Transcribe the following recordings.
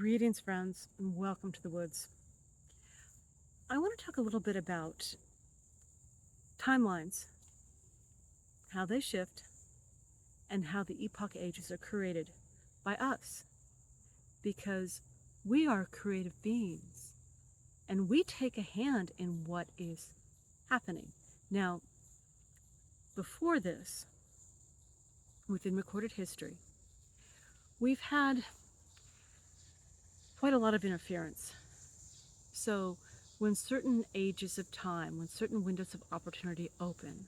Greetings, friends, and welcome to the woods. I want to talk a little bit about timelines, how they shift, and how the epoch ages are created by us, because we are creative beings, and we take a hand in what is happening. Now, before this, within recorded history, we've had quite a lot of interference. So when certain ages of time, when certain windows of opportunity open,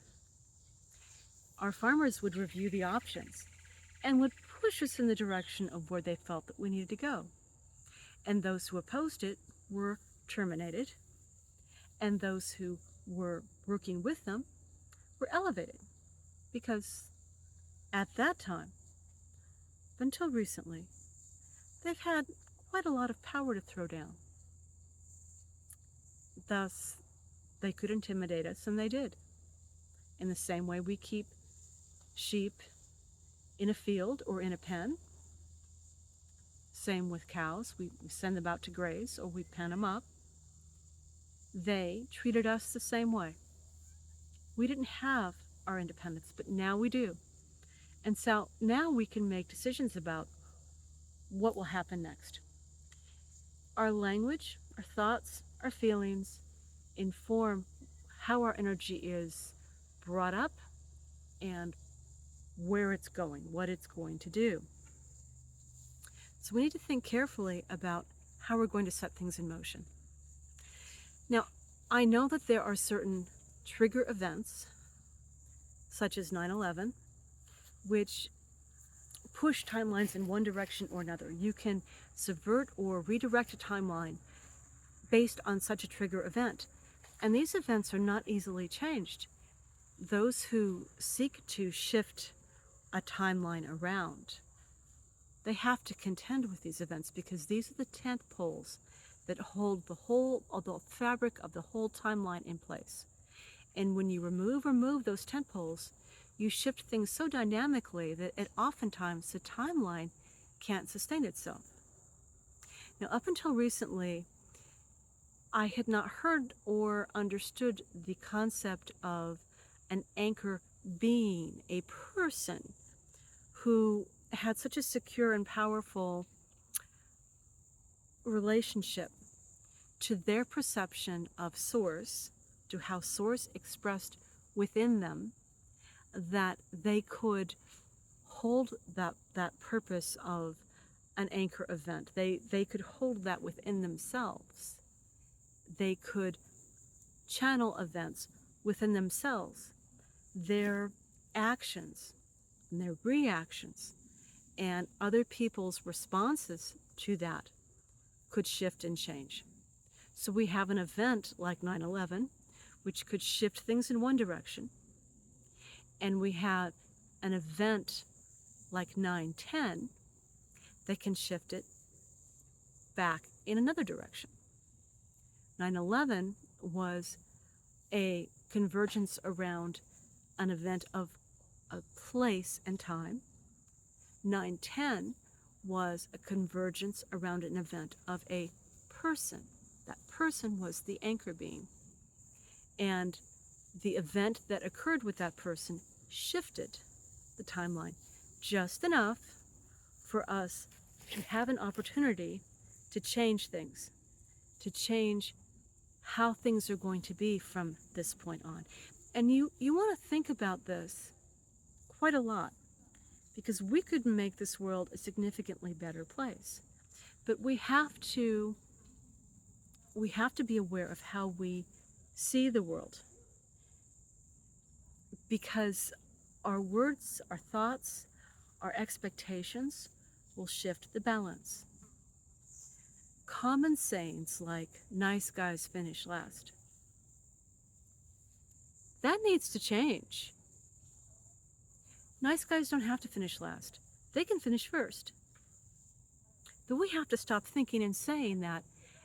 our farmers would review the options and would push us in the direction of where they felt that we needed to go. And those who opposed it were terminated, and those who were working with them were elevated, because at that time, until recently, they've had quite a lot of power to throw down. Thus, they could intimidate us, and they did. In the same way we keep sheep in a field or in a pen, same with cows. We send them out to graze or we pen them up. They treated us the same way. We didn't have our independence, but now we do. And so now we can make decisions about what will happen next. Our language, our thoughts, our feelings inform how our energy is brought up and where it's going, what it's going to do. So we need to think carefully about how we're going to set things in motion. Now, I know that there are certain trigger events, such as 9/11, which push timelines in one direction or another. You can subvert or redirect a timeline based on such a trigger event. And these events are not easily changed. Those who seek to shift a timeline around, they have to contend with these events, because these are the tent poles that hold the fabric of the whole timeline in place. And when you remove those tent poles, you shift things so dynamically that oftentimes the timeline can't sustain itself. Now, up until recently, I had not heard or understood the concept of an anchor being, a person who had such a secure and powerful relationship to their perception of source, to how source expressed within them, that they could hold that purpose of an anchor event. They could hold that within themselves. They could channel events within themselves. Their actions and their reactions and other people's responses to that could shift and change. So we have an event like 9/11, which could shift things in one direction, and we have an event like 9/10 that can shift it back in another direction. 9/11 was a convergence around an event of a place and time. 9/10 was a convergence around an event of a person. That person was the anchor being. And the event that occurred with that person shifted the timeline just enough for us to have an opportunity to change things, to change how things are going to be from this point on. And you want to think about this quite a lot, because we could make this world a significantly better place. But we have to be aware of how we see the world, because our words, our thoughts, our expectations will shift the balance. Common sayings like "nice guys finish last," that needs to change. Nice guys don't have to finish last. They can finish first. But we have to stop thinking and saying that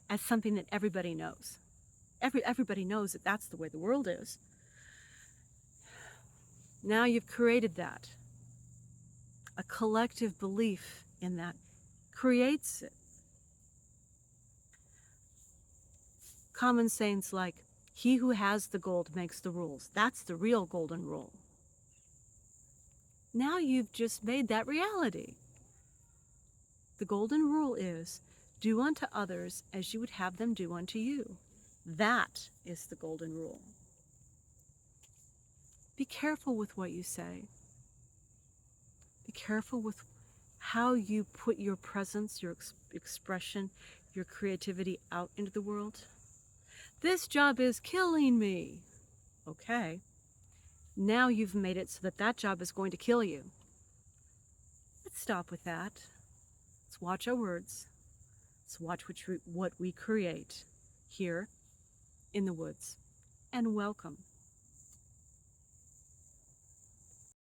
as something that everybody knows. Everybody knows that that's the way the world is. Now you've created that. A collective belief in that creates it. common sayings like, he who has the gold makes the rules. That's the real golden rule. Now you've just made that reality. The golden rule is, do unto others as you would have them do unto you. That is the golden rule. Be careful with what you say. Be careful with how you put your presence, your expression, your creativity out into the world. This job is killing me. Okay. Now you've made it so that that job is going to kill you. Let's stop with that. Let's watch our words. Let's watch what we create here in the woods. And welcome.